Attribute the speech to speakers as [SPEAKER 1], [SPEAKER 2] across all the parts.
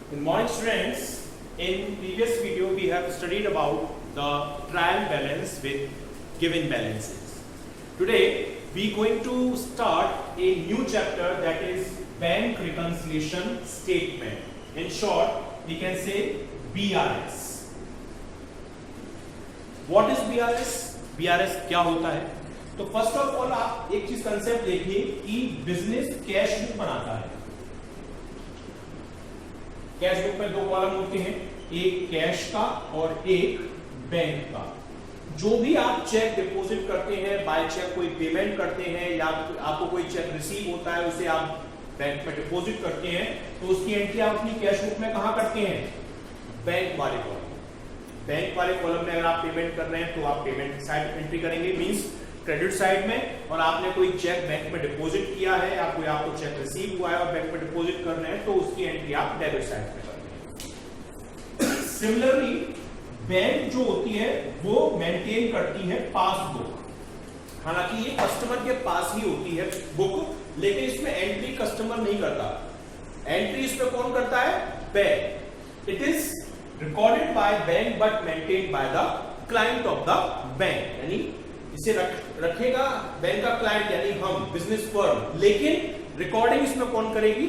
[SPEAKER 1] Good morning, students. In previous video, we have studied about the trial balance with given balances. Today, we are going to start a new chapter, that is bank reconciliation statement. In short, we can say BRS. What is BRS? BRS क्या होता है? तो first of all आप एक चीज concept देखिए कि business cash book बनाता है। कैश बुक में दो कॉलम होते हैं, एक कैश का और एक बैंक का। जो भी आप चेक डिपॉजिट करते हैं, बाय चेक कोई पेमेंट करते हैं या आपको कोई चेक रिसीव होता है, उसे आप बैंक में डिपॉजिट करते हैं, तो उसकी एंट्री आप अपनी कैश बुक में कहां करते हैं? बैंक वाले कॉलम। बैंक वाले कॉलम में अगर आप पेमेंट कर रहे हैं तो आप पेमेंट साइड एंट्री करेंगे, मींस क्रेडिट साइड में, और आपने कोई चेक बैंक में डिपॉजिट किया है या कोई आपको चेक रिसीव हुआ है और बैंक में डिपॉजिट कर रहे हैं तो उसकी एंट्री आप डेबिट साइड में करते हैं। सिमिलरली बैंक जो होती है वो मेंटेन करती है पासबुक। हालांकि ये कस्टमर के पास ही होती है बुक, लेकिन इसमें एंट्री कस्टमर नहीं करता। एंट्री इसमें कौन करता है? Bank. It is recorded by bank but maintained by the client of the bank. यानी इसे रखेगा बैंक का क्लाइंट यानी हम, बिजनेस फर्म, लेकिन रिकॉर्डिंग इसमें कौन करेगी?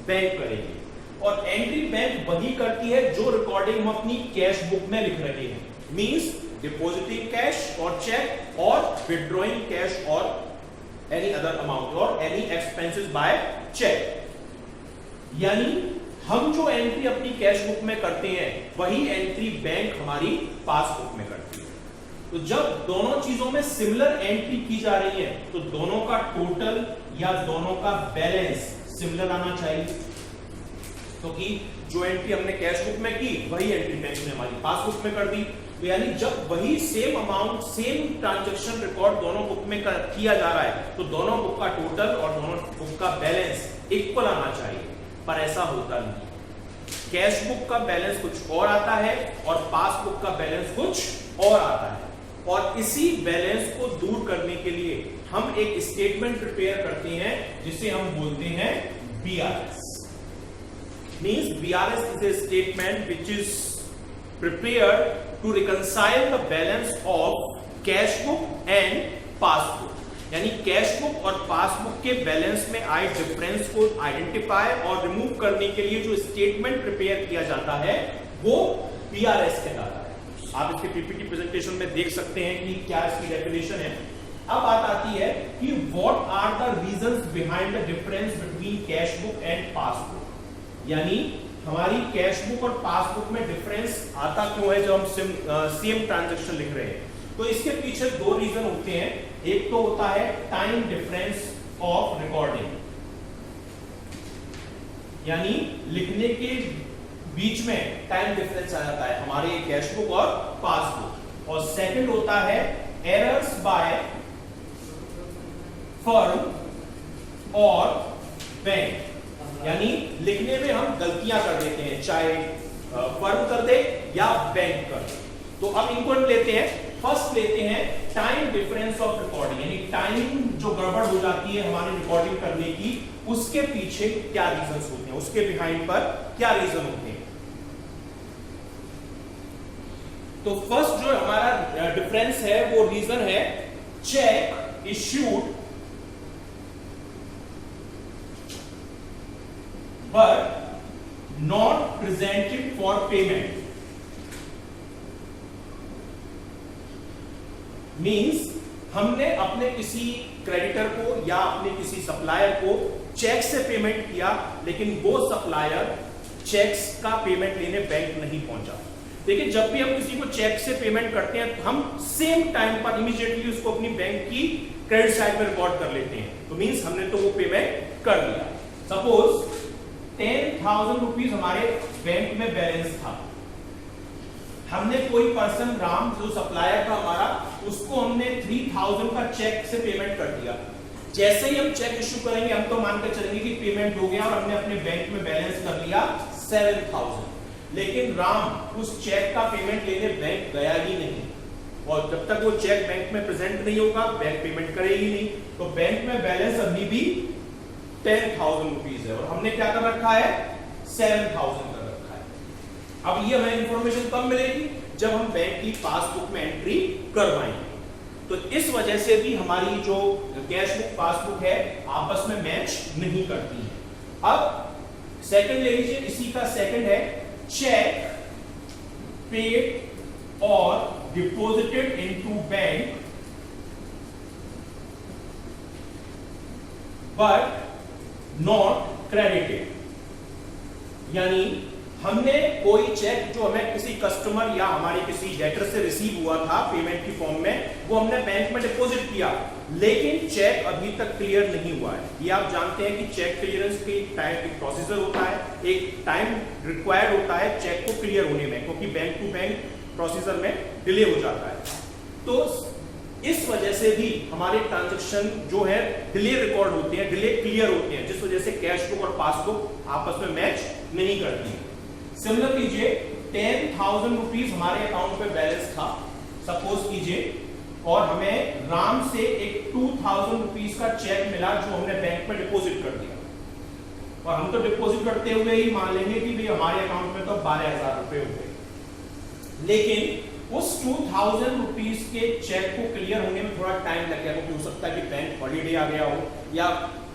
[SPEAKER 1] बैंक करेगी। और एंट्री बैंक वही करती है जो रिकॉर्डिंग हम अपनी कैश बुक में लिख रहे हैं, मींस डिपॉजिटिंग कैश और चेक और विड्रॉइंग कैश और एनी अदर अमाउंट और एनी एक्सपेंसेस बाय चेक। यानी हम जो एंट्री अपनी कैश बुक में करते हैं वही एंट्री बैंक हमारी पासबुक में करती है। तो जब दोनों चीजों में सिमिलर एंट्री की जा रही है तो दोनों का टोटल या दोनों का बैलेंस सिमिलर आना चाहिए। तो कि जो एंट्री हमने कैश बुक में की वही एंट्री बैंक ने हमारी पासबुक में कर दी। तो यानी जब वही same amount, same transaction record दोनों बुक में किया जा रहा है तो दोनों बुक का टोटल और दोनों बुक का बैलेंस इक्वल आना चाहिए, पर ऐसा होता नहीं। कैश बुक का बैलेंस कुछ और आता है और पासबुक का बैलेंस कुछ और आता है, और इसी बैलेंस को दूर करने के लिए हम एक स्टेटमेंट प्रिपेयर करते हैं जिसे हम बोलते हैं BRS। Means BRS is a statement which is prepared to reconcile the balance of cash book and passbook. यानी कैश बुक और पासबुक के बैलेंस में आए डिफरेंस को आइडेंटिफाई और रिमूव करने के लिए जो स्टेटमेंट प्रिपेयर किया जाता है वो BRS कहलाता है। आप इसके पीपीटी प्रेजेंटेशन में देख सकते हैं कि क्या इसकी डेफिनेशन है। अब बात आती है कि what are the reasons behind the difference between cash book and passbook. यानी हमारी कैश बुक और पासबुक में डिफरेंस आता क्यों है जब हम सेम ट्रांजैक्शन लिख रहे हैं? तो इसके पीछे दो रीजन होते हैं। एक तो होता है टाइम डिफरेंस ऑफ रिकॉर्डिंग, यानी लिखने के बीच में टाइम डिफरेंस आ जाता है हमारे कैश बुक और पासबुक। और सेकंड होता है एरर्स बाय फर्म और बैंक, यानी लिखने में हम गलतियां कर देते हैं, चाहे फर्म कर दे या बैंक कर दे। तो अब इनको हम लेते हैं। फर्स्ट लेते हैं टाइम डिफरेंस ऑफ रिकॉर्डिंग, यानी टाइम जो गड़बड़ हो जाती है हमारी रिकॉर्डिंग करने की, उसके पीछे क्या रीजंस होते हैं, उसके बिहाइंड पर क्या रीजन होते हैं। तो फर्स्ट जो हमारा डिफरेंस है वो रीजन है check issued but not presented for payment. Means हमने अपने किसी क्रेडिटर को या अपने किसी सप्लायर को चेक से पेमेंट किया, लेकिन वो सप्लायर चेक्स का पेमेंट लेने बैंक नहीं पहुंचा। देखिए, जब भी हम किसी को चेक से पेमेंट करते हैं तो हम सेम टाइम पर इमीडिएटली उसको अपनी बैंक की क्रेडिट साइड में रिकॉर्ड कर लेते हैं। तो मींस हमने तो वो पेमेंट कर दिया। सपोज 10,000 रुपीज हमारे बैंक में बैलेंस था। हमने कोई पर्सन राम जो सप्लायर था हमारा, उसको हमने 3,000 का चेक से पेमेंट कर दिया। जैसे ही हम चेक इश्यू करेंगे हम तो मानकर चलेंगे कि पेमेंट हो गया और हमने अपने बैंक में बैलेंस कर लिया 7,000, लेकिन राम उस चेक का पेमेंट लेने बैंक गया ही नहीं, और जब तक वो चेक बैंक में प्रेजेंट नहीं होगा बैंक पेमेंट करेगी नहीं। तो बैंक में बैलेंस अभी भी 10,000 रुपीज है और हमने क्या कर रखा है 7,000 कर रखा है। अब ये हमें इंफॉर्मेशन कब मिलेगी, जब हम बैंक की पासबुक में एंट्री करवाएंगे। तो इस वजह से भी हमारी जो कैश बुक पासबुक है आपस में मैच नहीं करती है। अब सेकंड ले लीजिए, इसी का सेकंड है चेक पेड और deposited into bank but not credited. यानी हमने कोई चेक जो हमें किसी कस्टमर या हमारे किसी डेटर से रिसीव हुआ था पेमेंट की फॉर्म में, वो हमने बैंक में डिपॉजिट किया, लेकिन चेक अभी तक क्लियर नहीं हुआ है। ये आप जानते हैं कि चेक क्लियरेंस की टाइम एक प्रोसीजर होता है, एक टाइम रिक्वायर्ड होता है चेक को क्लियर होने में, क्योंकि बैंक टू बैंक प्रोसीजर में डिले हो जाता है। तो इस वजह से भी हमारे ट्रांजैक्शन जो है डिले रिकॉर्ड होते हैं, डिले क्लियर होते हैं, जिस वजह से कैश बुक और पासबुक आपस में मैच नहीं करती। सिमिलर कीजिए 10,000 रुपीज हमारे अकाउंट पे बैलेंस था सपोज कीजिए, और हमें राम से एक 2,000 रुपीज का चेक मिला जो हमने बैंक में डिपॉजिट कर दिया। और हम तो डिपॉजिट करते हुए ही मान लेंगे कि भाई हमारे अकाउंट में तो 12,000 रुपए हो गए, लेकिन उस 2,000 रुपीज के चेक को क्लियर होने में थोड़ा टाइम लग गया, क्योंकि हो सकता है कि बैंक हॉलीडे आ गया हो या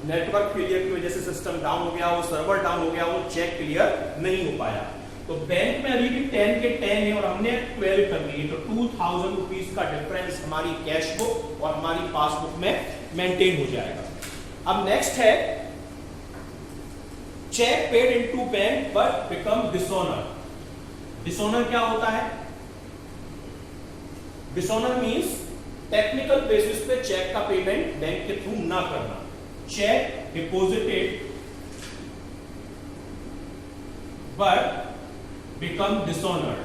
[SPEAKER 1] नेटवर्क फेलियर की वजह से सिस्टम डाउन हो गया हो, सर्वर डाउन हो गया हो, चेक क्लियर नहीं हो पाया। तो बैंक में अभी भी 10 के 10 है और हमने 12 कर ली, तो 2,000 रुपीज का डिफरेंस हमारी कैश बुक और हमारी पासबुक में मेंटेन हो जाएगा। अब नेक्स्ट है cheque paid into bank but become dishonour. Dishonour क्या होता है? डिसऑनर मींस टेक्निकल बेसिस पे चेक का पेमेंट बैंक के थ्रू ना करना। Cheque deposited but become dishonored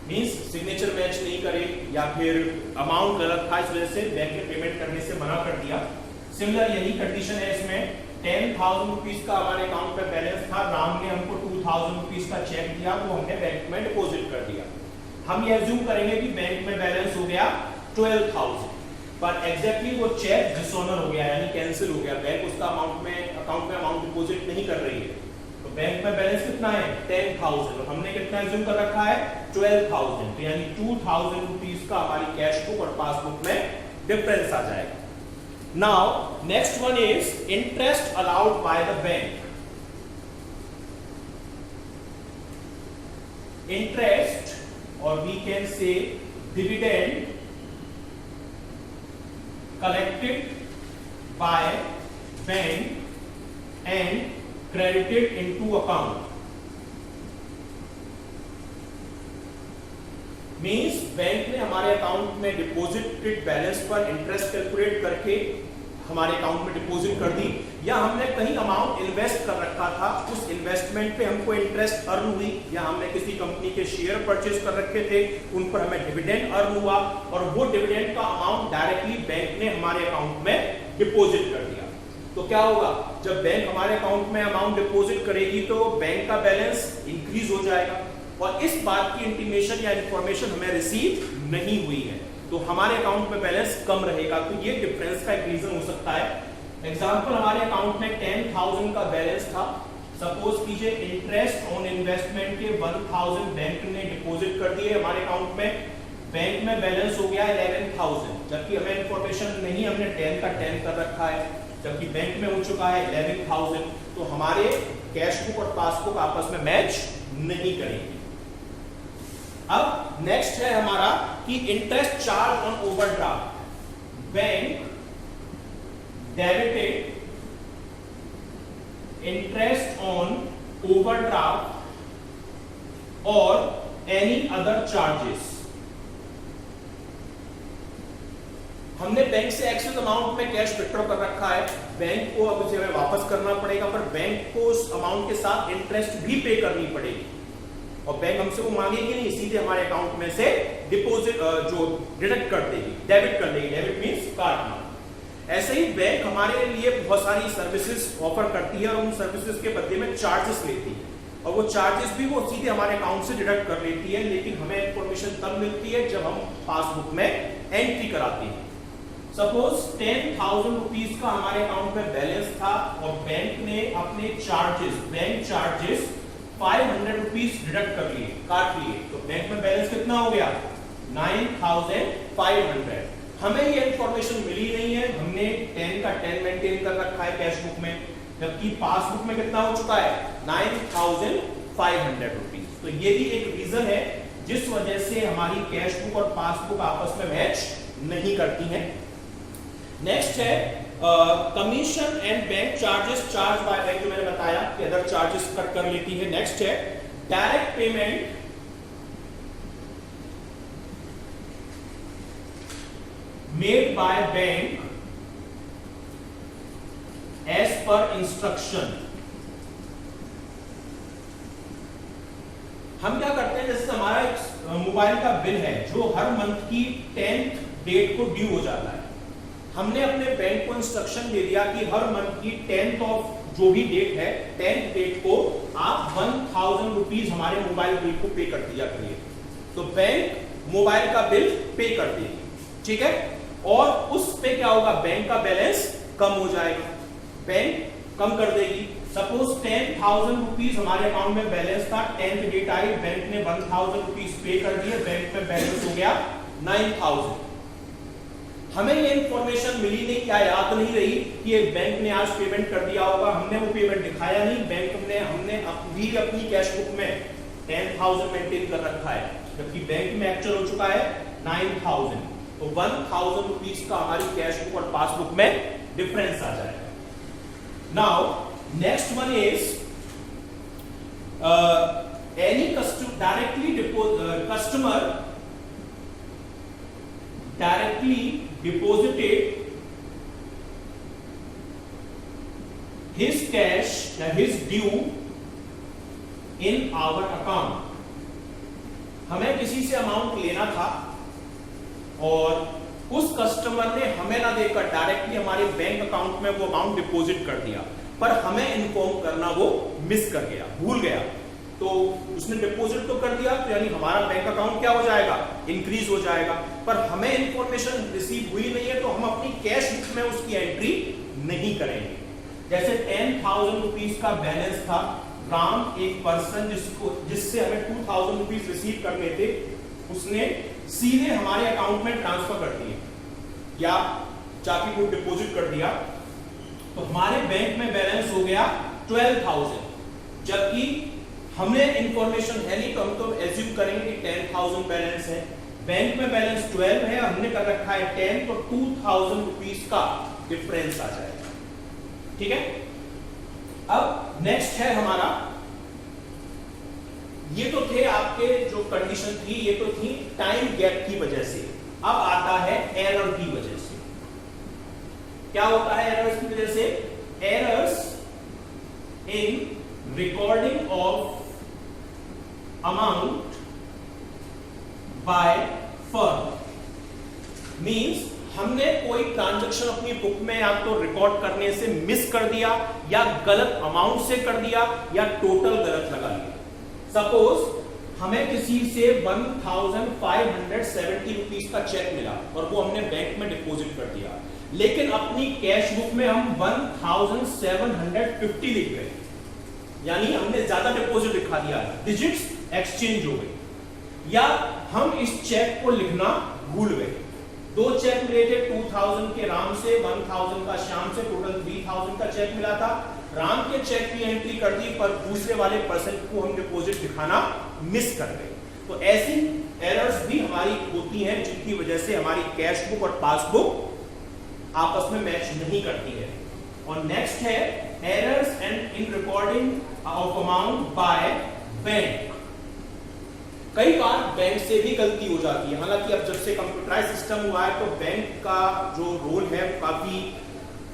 [SPEAKER 1] means signature match नहीं करे या फिर अमाउंट गलत था, इस वजह से बैंक ने पेमेंट करने से मना कर दिया। सिमिलर यही कंडीशन है इसमें, 10,000 रुपीज का हमारे अकाउंट पे बैलेंस था, राम ने हमको 2,000 रुपीज का चेक दिया, वो हमने बैंक में डिपॉजिट कर दिया। हम ये अज्यूम करेंगे कि बैंक में बैलेंस हो गया 12,000, पर एग्जैक्टली वो चेक डिसऑनर हो गया, यानी कैंसिल हो गया, बैंक उसका अकाउंट में अमाउंट डिपॉजिट नहीं कर रही है। तो बैंक में बैलेंस कितना है? 10,000, और हमने कितना अज्यूम कर रखा है? 12,000, तो यानी 2,000 रुपीज का हमारी कैश बुक और पासबुक में डिफरेंस आ जाएगा। Now next one is interest allowed by the bank. Interest और we can say dividend collected by bank and credited into account means bank ने हमारे अकाउंट में डिपॉजिटेड बैलेंस पर इंटरेस्ट कैलकुलेट करके हमारे अकाउंट में डिपॉजिट कर दी, या हमने कहीं अमाउंट इन्वेस्ट कर रखा था, उस इन्वेस्टमेंट पे हमको इंटरेस्ट अर्न हुई, या हमने किसी कंपनी के शेयर परचेज कर रखे थे, उन पर हमें डिविडेंड अर्न हुआ, और वो डिविडेंड का अमाउंट डायरेक्टली बैंक ने हमारे अकाउंट में डिपॉजिट कर दिया। तो क्या होगा, जब बैंक हमारे अकाउंट में अमाउंट डिपॉजिट करेगी तो बैंक का बैलेंस इंक्रीज हो जाएगा, और इस बात की इंटीमेशन या इंफॉर्मेशन हमें रिसीव नहीं हुई है, तो हमारे अकाउंट में बैलेंस कम रहेगा। तो ये डिफरेंस का एक रीजन हो सकता है। एग्जांपल, हमारे अकाउंट में 10,000 का बैलेंस था, सपोज कीजिए इंटरेस्ट ऑन इन्वेस्टमेंट के 1,000 बैंक ने डिपॉजिट कर दिए हमारे अकाउंट में, बैंक में बैलेंस हो गया 11,000, जबकि हमें इंफॉर्मेशन नहीं, हमने 10 का 10 कर रखा है, जबकि बैंक में हो चुका है 11,000, तो हमारे कैश बुक और पासबुक आपस में मैच नहीं करेंगे। अब नेक्स्ट है हमारा कि interest charge on overdraft. Bank debited interest on overdraft और एनी अदर चार्जेस। हमने बैंक से एक्सेस अमाउंट में कैश विथड्रॉ कर रखा है, बैंक को अब उसे हमें वापस करना पड़ेगा, पर बैंक को उस अमाउंट के साथ इंटरेस्ट भी पे करनी पड़ेगी, और बैंक हमसे वो मांगेगी नहीं, सीधे हमारे अकाउंट में से डिपॉजिट जो डिडक्ट कर देगी, डेबिट कर देगी। डेबिट मींस काटना। ऐसे ही बैंक हमारे लिए बहुत सारी सर्विसेज ऑफर करती है और उन सर्विसेज के बदले में चार्जेस लेती है, और वो चार्जेस भी वो सीधे हमारे अकाउंट से डिडक्ट कर लेती है, लेकिन हमें इंफॉर्मेशन तब मिलती है जब हम पासबुक में एंट्री कराते हैं। सपोज 10,000 रुपीज का हमारे अकाउंट में बैलेंस था और बैंक ने अपने charges, bank charges 500 rupees deduct कर लिए, काट लिए, तो बैंक में बैलेंस कितना हो गया 9,500। हमें ये इंफॉर्मेशन मिली नहीं है, हमने 10 का 10 मेंटेन कर रखा है कैश बुक में, जबकि पासबुक में कितना हो चुका है 9,500 रुपीज। तो ये भी एक रीजन है जिस वजह से हमारी कैश बुक और पासबुक आपस में मैच नहीं करती हैं। नेक्स्ट है commission and bank charges charge by bank, जो मैंने बताया कि अदर चार्जेस कट कर लेती है। नेक्स्ट है direct payment made by bank as per instruction. हम क्या करते हैं, जैसे हमारा एक मोबाइल का बिल है जो हर मंथ की 10th डेट को ड्यू हो जाता है, हमने अपने बैंक को इंस्ट्रक्शन दे दिया कि हर मंथ की 10th ऑफ जो भी डेट है 10th डेट को आप 1,000 रुपीज हमारे मोबाइल बिल को पे कर दिया करिए। तो बैंक मोबाइल का बिल पे कर देगी, ठीक है, और उस पे क्या होगा, बैंक का बैलेंस कम हो जाएगा, बैंक कम कर देगी। सपोज 10,000 रुपीज हमारे अकाउंट में बैलेंस था, 10th डेट आई, बैंक ने 1,000 रुपीज पे कर दिए, बैंक में बैलेंस हो गया 9,000। हमें ये इंफॉर्मेशन मिली नहीं, क्या याद नहीं रही कि ये बैंक ने आज पेमेंट कर दिया होगा, हमने वो पेमेंट दिखाया नहीं, बैंक ने हमने भी अपनी कैश बुक में 10,000 मेंटेन कर रखा है, जबकि बैंक में एक्चुअल हो चुका है 9,000। तो 1,000 रुपीज का हमारी कैश बुक और पासबुक में डिफरेंस आ जाएगा। Now next one is any customer directly deposited his cash, his due in our account। हमें किसी से अमाउंट लेना था और उस कस्टमर ने हमें ना देकर डायरेक्टली हमारे बैंक अकाउंट में वो अमाउंट डिपॉजिट कर दिया, पर हमें इन्फॉर्म करना वो मिस कर गया, भूल गया। तो उसने डिपॉजिट तो कर दिया, तो यानी हमारा बैंक अकाउंट क्या हो जाएगा, इंक्रीज हो जाएगा, पर हमें इंफॉर्मेशन रिसीव हुई नहीं है, तो हम अपनी कैश बुक में उसकी एंट्री नहीं करेंगे। जैसे 10,000 रुपीज का बैलेंस था, राम एक पर्सन जिससे हमें 2,000 रुपीज रिसीव करने थे, उसने सीधे हमारे अकाउंट में ट्रांसफर कर दिए या चाकी को डिपॉजिट कर दिया, तो हमारे बैंक में बैलेंस हो गया 12,000, जबकि हमें इंफॉर्मेशन है नहीं, तो हम तो एज्यूम करेंगे कि 10,000 बैलेंस है, बैंक में बैलेंस 12 है, हमने कर रखा है 10, तो 2,000 रुपीज का डिफरेंस आ जाएगा, ठीक है। अब नेक्स्ट है हमारा, ये तो थे आपके जो कंडीशन थी, ये तो थी टाइम गैप की वजह से। अब आता है एरर की वजह से। क्या होता है एरर्स की वजह से? Errors in recording of amount by firm means हमने कोई ट्रांजैक्शन अपनी बुक में या तो रिकॉर्ड करने से मिस कर दिया, या गलत अमाउंट से कर दिया, या टोटल गलत लगा लिया। सपोज हमें किसी से 1,570 रुपीज का चेक मिला और वो हमने बैंक में डिपॉजिट कर दिया, लेकिन अपनी कैश बुक में हम 1,750 लिख गए, यानी हमने ज्यादा डिपॉजिट लिखा दिया, डिजिट्स एक्सचेंज हो गई, या हम इस चेक को लिखना भूल गए। दो चेक मिले थे, 2,000 के राम से, 1,000 का श्याम से, टोटल 3,000 का चेक मिला था। राम के चेक की एंट्री कर दी, पर दूसरे वाले पर्सन को हम डिपॉजिट दिखाना मिस कर गए। तो ऐसी एरर्स भी हमारी होती हैं, जिनकी वजह से हमारी कैश बुक और पासबुक आपस में मैच नहीं करती है। और नेक्स्ट है errors and in recording of amount by bank. कई बार बैंक से भी गलती हो जाती है, हालांकि अब जब से कंप्यूटराइज सिस्टम हुआ है तो बैंक का जो रोल है काफी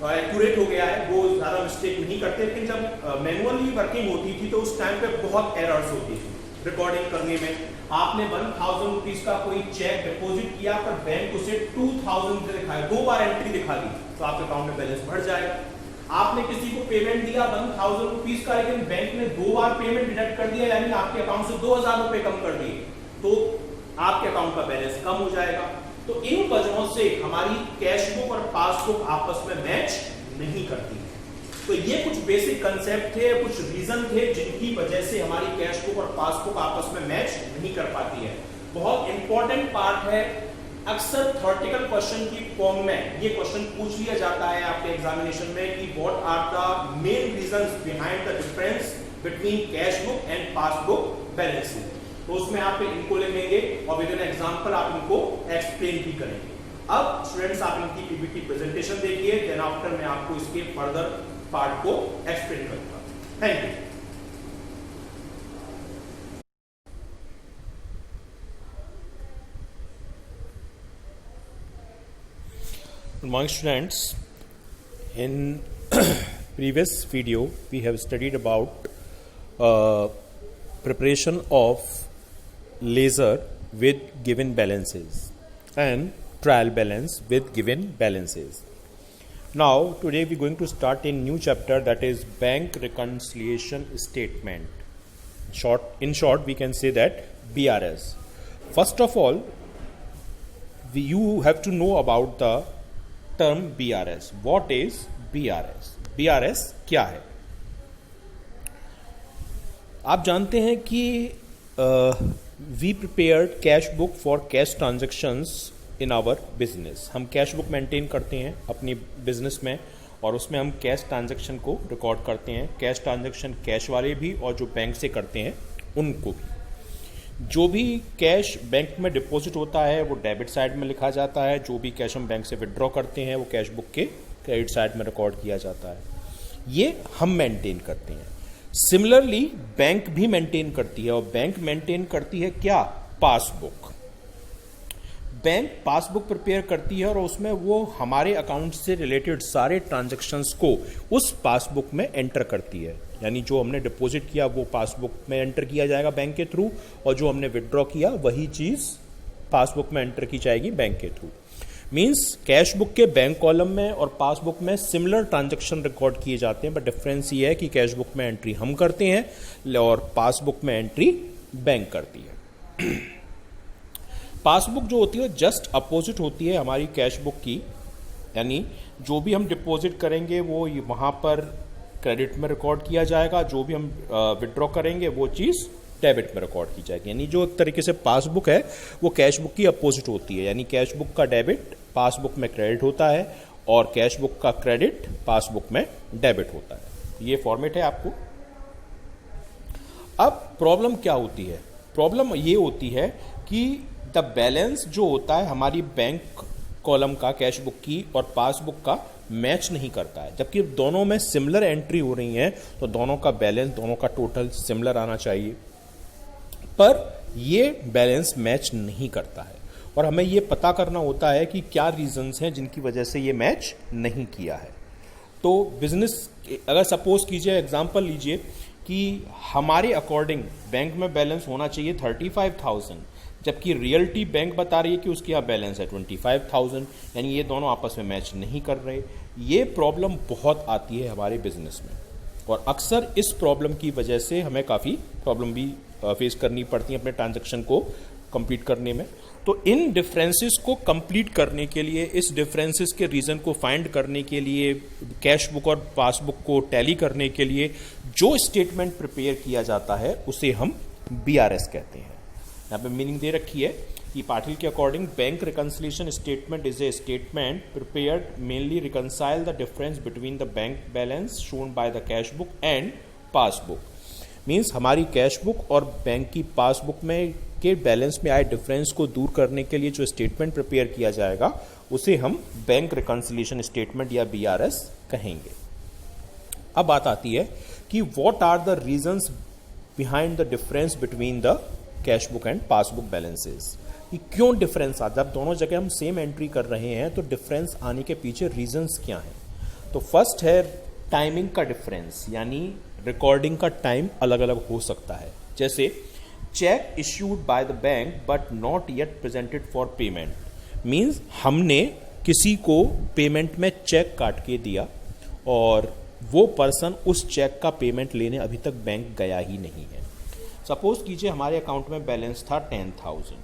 [SPEAKER 1] एक्यूरेट हो गया है, वो ज्यादा मिस्टेक नहीं करते, लेकिन जब मैनुअली वर्किंग होती थी तो उस टाइम पे बहुत एरर्स होती थी रिकॉर्डिंग करने में। आपने 1,000 रुपीज का कोई चेक डिपॉजिट किया, पर बैंक उसे 2,000 से दिखाया, 2 बार एंट्री दिखा दी, तो आपके अकाउंट में बैलेंस बढ़ जाएगा। आपने किसी को पेमेंट दिया 1,000 रुपीज का, लेकिन बैंक ने 2 बार पेमेंट डिडक्ट कर दिया, यानी आपके अकाउंट से 2,000 रुपए कम कर दिए, तो आपके अकाउंट का बैलेंस कम हो जाएगा। तो इन वजहों से हमारी कैश बुक और पासबुक आपस में मैच नहीं करती है। तो ये कुछ बेसिक कंसेप्ट थे, कुछ रीजन थे जिनकी वजह से हमारी कैश बुक और पासबुक आपस में मैच नहीं कर पाती है। बहुत इंपॉर्टेंट पार्ट है, अक्सर थ्योरेटिकल क्वेश्चन की फॉर्म में ये क्वेश्चन पूछ लिया जाता है आपके एग्जामिनेशन में कि what are the main reasons behind the difference between cash book and passbook balancing. तो उसमें आप इनको ले लेंगे और विद एन एग्जांपल आप इनको एक्सप्लेन भी करेंगे। अब स्टूडेंट्स आप इनकी पीपीटी प्रेजेंटेशन देखिए, देन आफ्टर मैं आपको इसके फर्दर पार्ट को एक्सप्लेन करूंगा। Thank you.
[SPEAKER 2] Good morning, students. In previous video we have studied about preparation of ledger with given balances and trial balance with given balances. Now today we are going to start a new chapter, that is bank reconciliation statement. In short we can say that BRS. First of all, you have to know about the term BRS. What is BRS? BRS क्या है? आप जानते हैं कि we prepared cash book for cash transactions in our business. हम cash book maintain करते हैं अपनी बिजनेस में और उसमें हम कैश ट्रांजैक्शन को रिकॉर्ड करते हैं। कैश ट्रांजैक्शन कैश वाले भी और जो बैंक से करते हैं उनको भी। जो भी कैश बैंक में डिपॉजिट होता है वो डेबिट साइड में लिखा जाता है, जो भी कैश हम बैंक से विड्रॉ करते हैं वो कैश बुक के क्रेडिट साइड में रिकॉर्ड किया जाता है। ये हम मेंटेन करते हैं। सिमिलरली बैंक भी मेंटेन करती है, और बैंक मेंटेन करती है क्या? पासबुक। बैंक पासबुक प्रिपेयर करती है और उसमें वो हमारे अकाउंट से रिलेटेड सारे ट्रांजैक्शंस को उस पासबुक में एंटर करती है। यानी जो हमने डिपॉजिट किया वो पासबुक में एंटर किया जाएगा बैंक के थ्रू, और जो हमने विड्रॉ किया वही चीज पासबुक में एंटर की जाएगी बैंक के थ्रू। मींस कैश बुक के बैंक कॉलम में और पासबुक में सिमिलर ट्रांजैक्शन रिकॉर्ड किए जाते हैं, बट डिफरेंस ये है कि कैश बुक में एंट्री हम करते हैं और पासबुक में एंट्री बैंक करती है। पासबुक जो होती है जस्ट अपोजिट होती है हमारी कैश बुक की, यानी जो भी हम डिपॉजिट करेंगे वो वहां पर क्रेडिट में रिकॉर्ड किया जाएगा, जो भी हम विड्रॉ करेंगे वो चीज़ डेबिट में रिकॉर्ड की जाएगी। यानी जो एक तरीके से पासबुक है वो कैश बुक की अपोजिट होती है, यानी कैश बुक का डेबिट पासबुक में क्रेडिट होता है और कैश बुक का क्रेडिट पासबुक में डेबिट होता है। ये फॉर्मेट है आपको। अब प्रॉब्लम क्या होती है? प्रॉब्लम ये होती है कि द बैलेंस जो होता है हमारी बैंक कॉलम का कैश बुक की और पासबुक का मैच नहीं करता है, जबकि दोनों में सिमिलर एंट्री हो रही है तो दोनों का बैलेंस, दोनों का टोटल सिमिलर आना चाहिए, पर ये बैलेंस मैच नहीं करता है। और हमें ये पता करना होता है कि क्या रीजंस हैं जिनकी वजह से ये मैच नहीं किया है। तो बिजनेस, अगर सपोज कीजिए, एग्जांपल लीजिए कि हमारे अकॉर्डिंग बैंक में बैलेंस होना चाहिए 35,000, जबकि रियलिटी बैंक बता रही है कि उसके यहाँ बैलेंस है 25,000, यानी ये दोनों आपस में मैच नहीं कर रहे। ये प्रॉब्लम बहुत आती है हमारे बिजनेस में, और अक्सर इस प्रॉब्लम की वजह से हमें काफ़ी प्रॉब्लम भी फेस करनी पड़ती है अपने ट्रांजैक्शन को कंप्लीट करने में। तो इन डिफरेंसेस को कंप्लीट करने के लिए, इस डिफरेंसेस के रीज़न को फाइंड करने के लिए, कैश बुक और पासबुक को टैली करने के लिए जो स्टेटमेंट प्रिपेयर किया जाता है उसे हम BRS कहते हैं। यहाँ पे मीनिंग दे रखी है कि पाटिल के according bank reconciliation statement is a statement prepared mainly reconcile the difference between the bank balance shown by the cash book and passbook. Means हमारी कैश बुक और बैंक की पासबुक में के बैलेंस में आए डिफरेंस को दूर करने के लिए जो स्टेटमेंट प्रिपेयर किया जाएगा उसे हम बैंक रिकंसिलिएशन स्टेटमेंट या BRS कहेंगे। अब बात आती है कि what are the reasons behind the difference between the cash book and passbook balances. कि क्यों डिफरेंस आता है? जब दोनों जगह हम सेम एंट्री कर रहे हैं तो डिफरेंस आने के पीछे रीजंस क्या हैं? तो फर्स्ट है टाइमिंग का डिफरेंस, यानी रिकॉर्डिंग का टाइम अलग अलग हो सकता है। जैसे check issued by the bank but not yet presented for payment, means हमने किसी को पेमेंट में चेक काट के दिया और वो पर्सन उस चेक का पेमेंट लेने अभी तक बैंक गया ही नहीं है। सपोज कीजिए हमारे अकाउंट में बैलेंस था 10,000,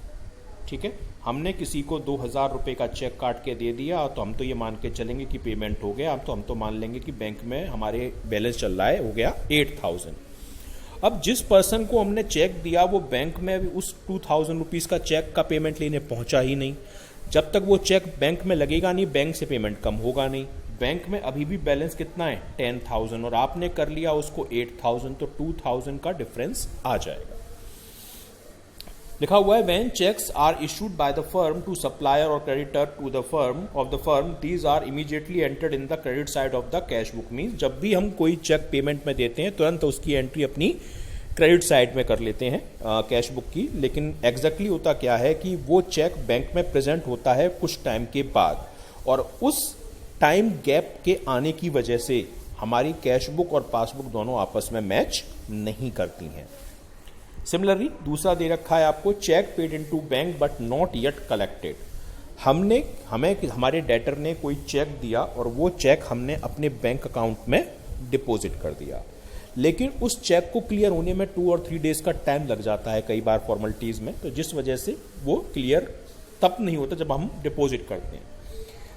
[SPEAKER 2] ठीक है, हमने किसी को 2,000 रुपये का चेक काट के दे दिया तो हम तो ये मान के चलेंगे कि पेमेंट हो गया, हम तो मान लेंगे कि बैंक में हमारे बैलेंस चल रहा है, हो गया 8,000। अब जिस पर्सन को हमने चेक दिया वो बैंक में उस 2,000 रुपीज़ का चेक का पेमेंट लेने पहुंचा ही नहीं। जब तक वो चेक बैंक में लगेगा नहीं, बैंक से पेमेंट कम होगा नहीं। बैंक में अभी भी बैलेंस कितना है 10,000 और आपने कर लिया उसको 8,000, तो 2,000 का डिफरेंस आ जाएगा। लिखा हुआ है when checks are issued by the firm to supplier और creditor to the firm of the firm these are immediately entered in the credit side of the cash book. Means जब भी हम कोई चेक पेमेंट में देते हैं तुरंत उसकी एंट्री अपनी क्रेडिट साइड में कर लेते हैं कैश बुक की। लेकिन एग्जैक्टली होता क्या है कि वो चेक बैंक में प्रेजेंट होता है कुछ टाइम के बाद और उस टाइम गैप के आने की वजह से हमारी कैश बुक और पासबुक दोनों आपस में मैच नहीं करती हैं। सिमिलरली दूसरा दे रखा है आपको cheque paid into bank but not yet collected. हमें हमारे डेटर ने कोई चेक दिया और वो चेक हमने अपने बैंक अकाउंट में डिपॉजिट कर दिया, लेकिन उस चेक को क्लियर होने में 2 और 3 डेज का टाइम लग जाता है कई बार फॉर्मेलिटीज में, तो जिस वजह से वो क्लियर तब नहीं होता जब हम डिपॉजिट करते हैं।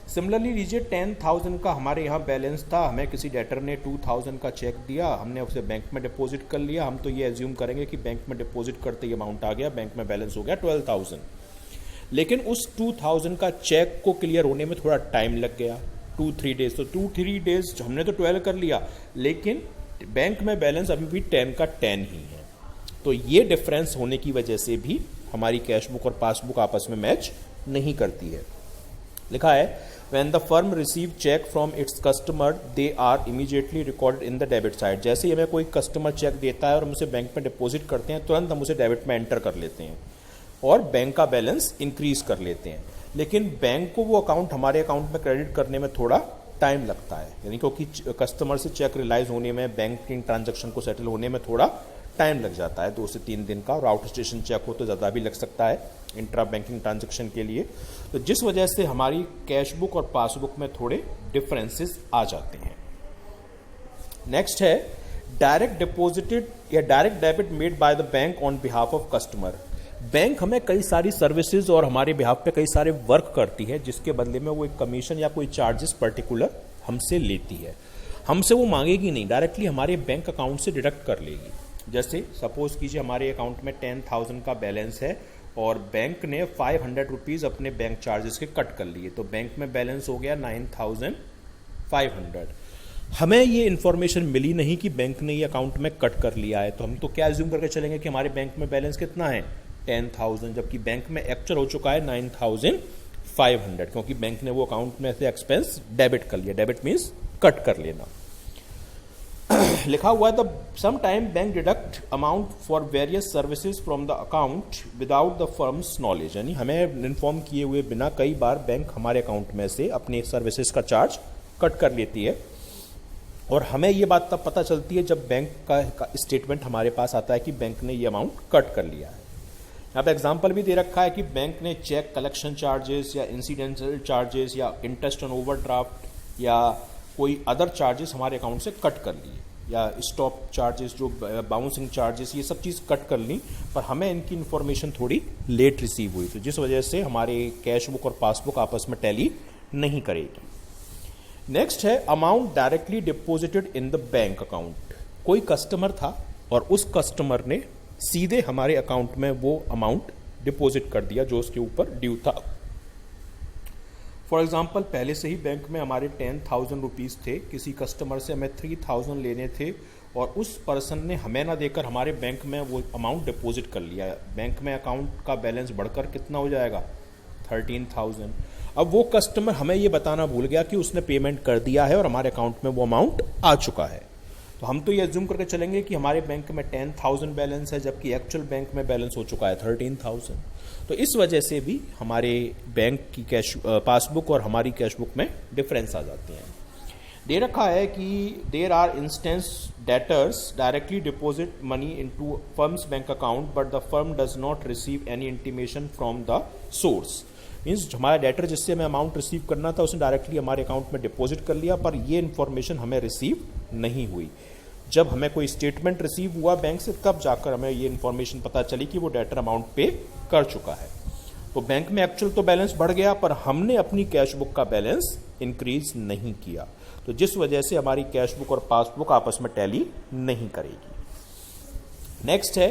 [SPEAKER 2] सिमिलरली लीजिए 10,000 का हमारे यहाँ बैलेंस था, हमें किसी डेटर ने 2,000 का चेक दिया, हमने उसे बैंक में डिपॉजिट कर लिया। हम तो ये एज्यूम करेंगे कि बैंक में डिपॉजिट करते ही अमाउंट आ गया, बैंक में बैलेंस हो गया 12,000। लेकिन उस 2,000 का चेक को क्लियर होने में थोड़ा टाइम लग गया 2-3 डेज। तो 2-3 डेज हमने तो 12 कर लिया, लेकिन बैंक में बैलेंस अभी भी 10 का 10 ही है। तो ये डिफरेंस होने की वजह से भी हमारी कैश बुक और पासबुक आपस में मैच नहीं करती है। लिखा है when the firm receive check from its customer they are immediately recorded in the debit side। जैसे ही हमें कोई कस्टमर चेक देता है और हम उसे बैंक में डिपॉजिट करते हैं तुरंत हम उसे डेबिट में एंटर कर लेते हैं और बैंक का बैलेंस इंक्रीज कर लेते हैं। लेकिन बैंक को वो अकाउंट हमारे अकाउंट में क्रेडिट करने में थोड़ा टाइम लगता है, यानी क्योंकि कस्टमर से चेक रियलाइज होने में, बैंकिंग ट्रांजैक्शन को सेटल होने में थोड़ा टाइम लग जाता है 2 से 3 दिन का, और आउट स्टेशन चेक हो तो ज़्यादा भी लग सकता है इंट्रा बैंकिंग ट्रांजैक्शन के लिए। तो जिस वजह से हमारी कैश बुक और पासबुक में थोड़े डिफरेंसेस आ जाते हैं। नेक्स्ट है डायरेक्ट डिपॉजिटेड या direct debit made by the bank on behalf of customer. Bank हमें कई सारी सर्विसेज और हमारे बिहाफ पे कई सारे वर्क करती है, जिसके बदले में वो एक कमीशन या कोई चार्जेस पर्टिकुलर हमसे लेती है। हमसे वो मांगेगी नहीं, डायरेक्टली हमारे बैंक अकाउंट से डिडक्ट कर लेगी। जैसे सपोज कीजिए हमारे अकाउंट में 10,000 का बैलेंस है और बैंक ने 500 रुपीज़ अपने बैंक चार्जेस के कट कर लिए, तो बैंक में बैलेंस हो गया 9,500। हमें ये इन्फॉर्मेशन मिली नहीं कि बैंक ने ये अकाउंट में कट कर लिया है, तो हम तो क्या एज्यूम करके चलेंगे कि हमारे बैंक में बैलेंस कितना है 10,000, जबकि बैंक में एक्चुअल हो चुका है 9,500, क्योंकि बैंक ने वो अकाउंट में से एक्सपेंस डेबिट कर लिया। डेबिट मीन्स कट कर लेना। लिखा हुआ है the some time bank deduct amount for various services from the account without the firm's knowledge. यानी हमें इन्फॉर्म किए हुए बिना कई बार बैंक हमारे अकाउंट में से अपने सर्विसेज का चार्ज कट कर लेती है, और हमें ये बात तब पता चलती है जब बैंक का स्टेटमेंट हमारे पास आता है कि बैंक ने ये अमाउंट कट कर लिया है। यहाँ पे एग्जाम्पल भी दे रखा है कि बैंक ने चेक कलेक्शन चार्जेस या इंसिडेंशियल चार्जेस या इंटरेस्ट ऑन ओवरड्राफ्ट या कोई अदर चार्जेस हमारे अकाउंट से कट कर लिए, या स्टॉप चार्जेस जो बाउंसिंग चार्जेस, ये सब चीज़ कट कर ली, पर हमें इनकी इन्फॉर्मेशन थोड़ी लेट रिसीव हुई, तो जिस वजह से हमारे कैश बुक और पासबुक आपस में टैली नहीं करेगी। नेक्स्ट है amount directly deposited in the bank account. कोई कस्टमर था और उस कस्टमर ने सीधे हमारे अकाउंट में वो अमाउंट डिपॉजिट कर दिया जो उसके ऊपर ड्यू था। फॉर एग्जाम्पल पहले से ही बैंक में हमारे 10,000 रुपीज़ थे, किसी कस्टमर से हमें 3,000 लेने थे और उस पर्सन ने हमें ना देकर हमारे बैंक में वो अमाउंट डिपॉजिट कर लिया। बैंक में अकाउंट का बैलेंस बढ़कर कितना हो जाएगा 13,000। अब वो कस्टमर हमें ये बताना भूल गया कि उसने पेमेंट कर दिया है और हमारे अकाउंट में वो अमाउंट आ चुका है, तो हम तो ये एज्यूम करके चलेंगे कि हमारे बैंक में 10,000 बैलेंस है, जबकि एक्चुअल बैंक में बैलेंस हो चुका है 13,000। तो इस वजह से भी हमारे बैंक की कैश पासबुक और हमारी कैश बुक में डिफरेंस आ जाते हैं। दे रखा है कि there are instance debtors directly deposit money into firm's bank account but the firm does not receive any intimation from the source. Means हमारा डेटर जिससे हमें अमाउंट रिसीव करना था उसने डायरेक्टली हमारे अकाउंट में डिपॉजिट कर लिया, पर ये इन्फॉर्मेशन हमें रिसीव नहीं हुई। जब हमें कोई स्टेटमेंट रिसीव हुआ बैंक से तब जाकर हमें ये इन्फॉर्मेशन पता चली कि वो डेटर अमाउंट पे कर चुका है। तो बैंक में एक्चुअल तो बैलेंस बढ़ गया, पर हमने अपनी कैश बुक का बैलेंस इंक्रीज नहीं किया, तो जिस वजह से हमारी कैश बुक और पासबुक आपस में टैली नहीं करेगी। नेक्स्ट है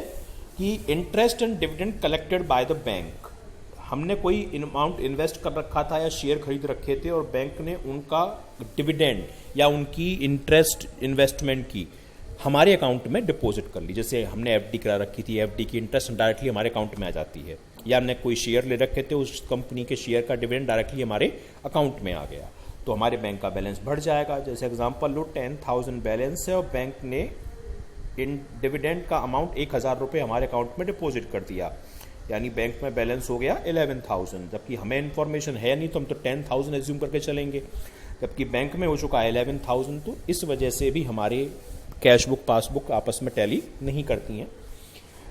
[SPEAKER 2] कि interest and dividend collected by the bank. हमने कोई अमाउंट इन्वेस्ट कर रखा था या शेयर खरीद रखे थे और बैंक ने उनका डिविडेंड या उनकी इंटरेस्ट इन्वेस्टमेंट की हमारे अकाउंट में डिपॉजिट कर ली। जैसे हमने एफडी करा रखी थी, एफडी की इंटरेस्ट डायरेक्टली हमारे अकाउंट में आ जाती है, या हमने कोई शेयर ले रखे थे, उस कंपनी के शेयर का डिविडेंड डायरेक्टली हमारे अकाउंट में आ गया, तो हमारे बैंक का बैलेंस बढ़ जाएगा। जैसे एग्जांपल लो, 10,000 बैलेंस है और बैंक ने इन डिविडेंड का अमाउंट 1,000 रुपये हमारे अकाउंट में डिपॉजिट कर दिया, यानी बैंक में बैलेंस हो गया 11,000, जबकि हमें इन्फॉर्मेशन है नहीं तो हम तो 10,000 एज्यूम करके चलेंगे, जबकि बैंक में हो चुका है 11,000। तो इस वजह से भी हमारे कैश बुक पासबुक आपस में टैली नहीं करती हैं।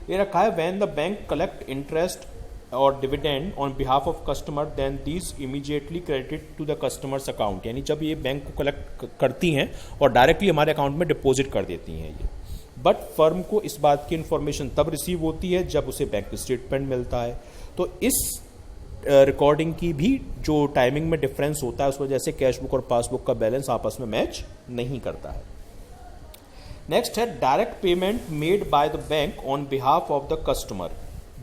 [SPEAKER 2] ये रखा है when the bank collect interest और dividend on behalf of customer then these immediately credit to the customer's account, यानी जब ये बैंक को कलेक्ट करती हैं और डायरेक्टली हमारे अकाउंट में डिपॉजिट कर देती हैं ये, बट फर्म को इस बात की इन्फॉर्मेशन तब रिसीव होती है जब उसे बैंक स्टेटमेंट मिलता है। तो इस रिकॉर्डिंग की भी जो टाइमिंग में डिफरेंस होता है उस वजह से कैश बुक और पासबुक का बैलेंस आपस में मैच नहीं करता है। नेक्स्ट है direct payment made bye the bank on behalf of the customer.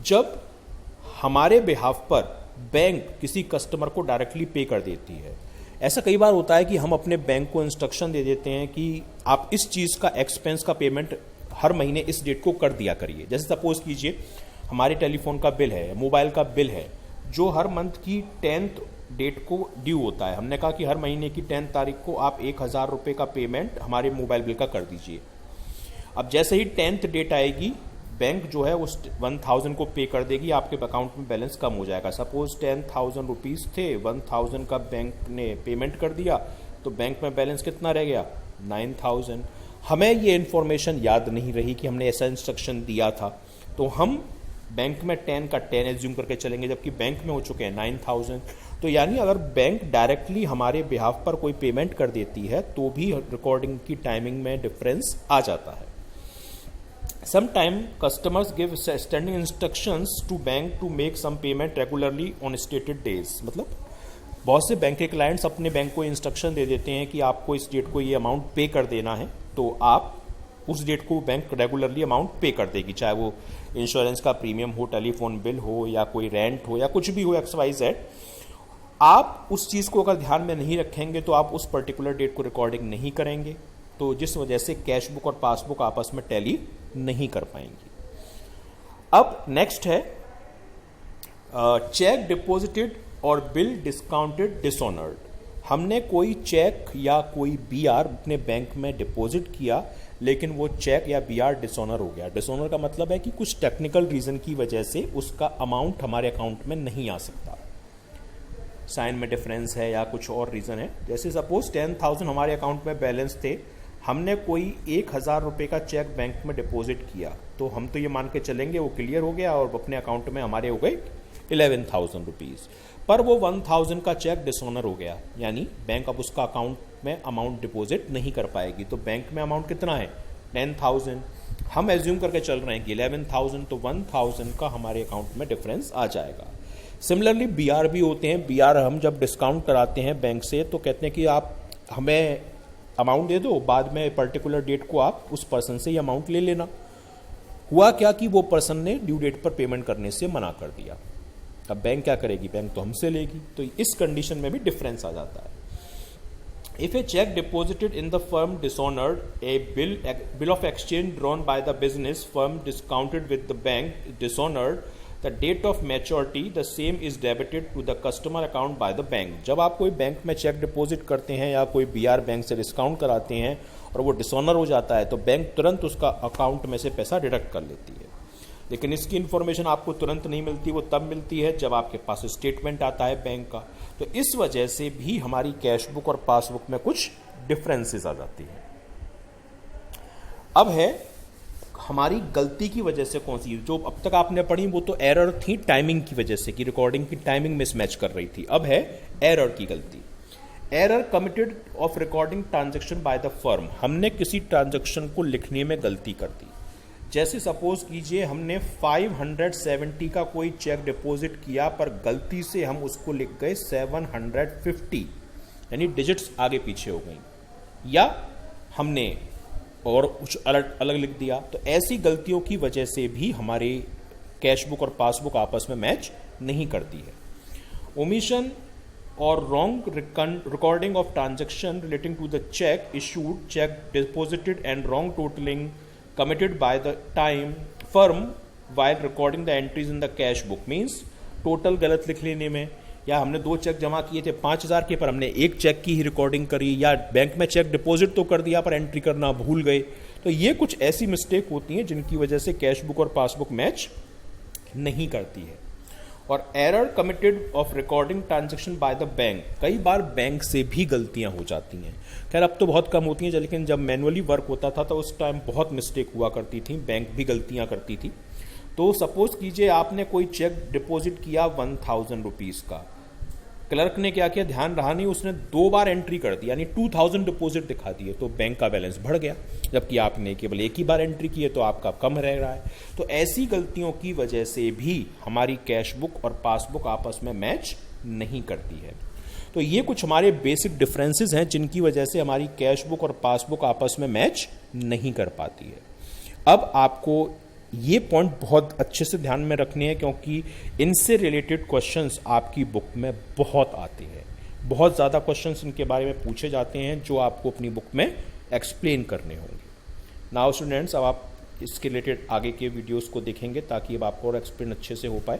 [SPEAKER 2] जब हमारे बिहाफ पर बैंक किसी कस्टमर को डायरेक्टली पे कर देती है, ऐसा कई बार होता है कि हम अपने बैंक को इंस्ट्रक्शन दे देते हैं कि आप इस चीज़ का एक्सपेंस का पेमेंट हर महीने इस डेट को कर दिया करिए। जैसे सपोज कीजिए हमारे टेलीफोन का बिल है, मोबाइल का बिल है, जो हर मंथ की 10th डेट को ड्यू होता है। हमने कहा कि हर महीने की 10 तारीख को आप 1,000 रुपये का पेमेंट हमारे मोबाइल बिल का कर दीजिए। अब जैसे ही 10th डेट आएगी, बैंक जो है उस 1,000 को पे कर देगी, आपके अकाउंट में बैलेंस कम हो जाएगा। सपोज 10,000 रुपीज़ थे, 1,000 का बैंक ने पेमेंट कर दिया, तो बैंक में बैलेंस कितना रह गया? 9,000। हमें ये इन्फॉर्मेशन याद नहीं रही कि हमने ऐसा इंस्ट्रक्शन दिया था, तो हम बैंक में 10 का 10 एज्यूम करके चलेंगे, जबकि बैंक में हो चुके हैं 9,000। तो यानी अगर बैंक डायरेक्टली हमारे बिहाफ पर कोई पेमेंट कर देती है तो भी रिकॉर्डिंग की टाइमिंग में डिफरेंस आ जाता है। Sometimes customers give standing instructions to bank to make some payment regularly on stated days। मतलब बहुत से बैंक के क्लाइंट्स अपने बैंक को इंस्ट्रक्शन दे देते हैं कि आपको इस डेट को ये अमाउंट पे कर देना है, तो आप उस डेट को बैंक रेगुलरली अमाउंट पे कर देगी, चाहे वो इंश्योरेंस का प्रीमियम हो, टेलीफोन बिल हो, या कोई रेंट हो, या कुछ भी हो, XYZ। आप उस चीज़ को अगर ध्यान में नहीं रखेंगे तो आप उस पर्टिकुलर डेट को रिकॉर्डिंग नहीं करेंगे, तो जिस वजह से कैश बुक और पासबुक आपस में टैली नहीं कर पाएंगी। अब नेक्स्ट है चेक डिपॉजिटेड और बिल डिस्काउंटेड डिसऑनर्ड। हमने कोई चेक या कोई बीआर अपने बैंक में डिपॉजिट किया, लेकिन वो चेक या बीआर डिसऑनर हो गया। डिसऑनर का मतलब है कि कुछ टेक्निकल रीजन की वजह से उसका अमाउंट हमारे अकाउंट में नहीं आ सकता, साइन में डिफरेंस है या कुछ और रीजन है। जैसे सपोज 10,000 हमारे अकाउंट में बैलेंस थे, हमने कोई 1,000 रुपये का चेक बैंक में डिपॉजिट किया, तो हम तो ये मान के चलेंगे वो क्लियर हो गया और अपने अकाउंट में हमारे हो गए 11,000 रुपीज़। पर वो 1,000 का चेक डिसऑनर हो गया, यानी बैंक अब उसका अकाउंट में अमाउंट डिपॉजिट नहीं कर पाएगी। तो बैंक में अमाउंट कितना है? 10,000। हम एज्यूम करके चल रहे हैं कि 11,000, तो 1,000 का हमारे अकाउंट में डिफरेंस आ जाएगा। सिमिलरली बीआर भी होते हैं। बीआर हम जब डिस्काउंट कराते हैं बैंक से तो कहते हैं कि आप हमें अमाउंट दे दो, बाद में पर्टिकुलर डेट को आप उस पर्सन से ये अमाउंट ले लेना। हुआ क्या कि वो पर्सन ने ड्यू डेट पर पेमेंट करने से मना कर दिया। अब बैंक क्या करेगी? बैंक तो हमसे लेगी, तो इस कंडीशन में भी डिफरेंस आ जाता है। If a cheque deposited in the firm dishonoured, a bill of exchange drawn by the business firm discounted with the bank dishonoured, the date of maturity the same is debited to the customer account by the bank. जब आप कोई bank में check deposit करते हैं या कोई B R bank से discount कराते हैं और वो डिसऑनर हो जाता है, तो बैंक तुरंत उसका अकाउंट में से पैसा डिडक्ट कर लेती है। लेकिन इसकी इन्फॉर्मेशन आपको तुरंत नहीं मिलती, वो तब मिलती है जब आपके पास स्टेटमेंट आता है बैंक का। तो इस वजह से भी हमारी कैश बुक और पासबुक में कुछ डिफरेंसेस आ जाती हैं। अब है हमारी गलती की वजह से कौन सी, जो अब तक आपने पढ़ी वो तो एरर थी टाइमिंग की वजह से, कि रिकॉर्डिंग की टाइमिंग मिसमैच कर रही थी। अब है एरर की गलती। Error committed of recording transaction bye the firm. हमने किसी ट्रांजैक्शन को लिखने में गलती कर दी। जैसे सपोज कीजिए हमने 570 का कोई चेक डिपॉजिट किया पर गलती से हम उसको लिख गए 750, यानी डिजिट्स आगे पीछे हो गई, या हमने और कुछ अलग अलग लिख दिया, तो ऐसी गलतियों की वजह से भी हमारे कैश बुक और पासबुक आपस में मैच नहीं करती है। ओमिशन और wrong recording of transaction relating to the cheque issued, cheque deposited and wrong totalling committed by the time firm while recording the entries in the cash book means total गलत लिख लेने में, या हमने 2 चेक जमा किए थे 5,000 के पर हमने 1 चेक की ही रिकॉर्डिंग करी, या बैंक में चेक डिपॉजिट तो कर दिया पर एंट्री करना भूल गए। तो ये कुछ ऐसी मिस्टेक होती हैं जिनकी वजह से कैश बुक और पासबुक मैच नहीं करती है। और error committed of recording transaction bye the bank, कई बार बैंक से भी गलतियां हो जाती हैं। खैर अब तो बहुत कम होती हैं, लेकिन जब मैनुअली वर्क होता था तो उस टाइम बहुत मिस्टेक हुआ करती थी, बैंक भी गलतियां करती थी। तो सपोज कीजिए आपने कोई चेक डिपॉजिट किया 1000 रुपीज़ का, क्लर्क ने क्या किया, ध्यान रहा नहीं, उसने 2 बार एंट्री कर दी, यानी 2000 डिपॉजिट दिखा दिए, तो बैंक का बैलेंस बढ़ गया, जबकि आपने केवल 1 ही बार एंट्री की है तो आपका कम रह रहा है। तो ऐसी गलतियों की वजह से भी हमारी कैश बुक और पासबुक आपस में मैच नहीं करती है। तो ये कुछ हमारे बेसिक डिफरेंसेस हैं जिनकी वजह से हमारी कैश बुक और पासबुक आपस में मैच नहीं कर पाती है। अब आपको ये पॉइंट बहुत अच्छे से ध्यान में रखने हैं, क्योंकि इनसे रिलेटेड क्वेश्चंस आपकी बुक में बहुत आते हैं, बहुत ज़्यादा क्वेश्चंस इनके बारे में पूछे जाते हैं जो आपको अपनी बुक में एक्सप्लेन करने होंगे। नाउ स्टूडेंट्स, अब आप इसके रिलेटेड आगे के वीडियोस को देखेंगे ताकि अब आपको और एक्सप्लेन अच्छे से हो पाए।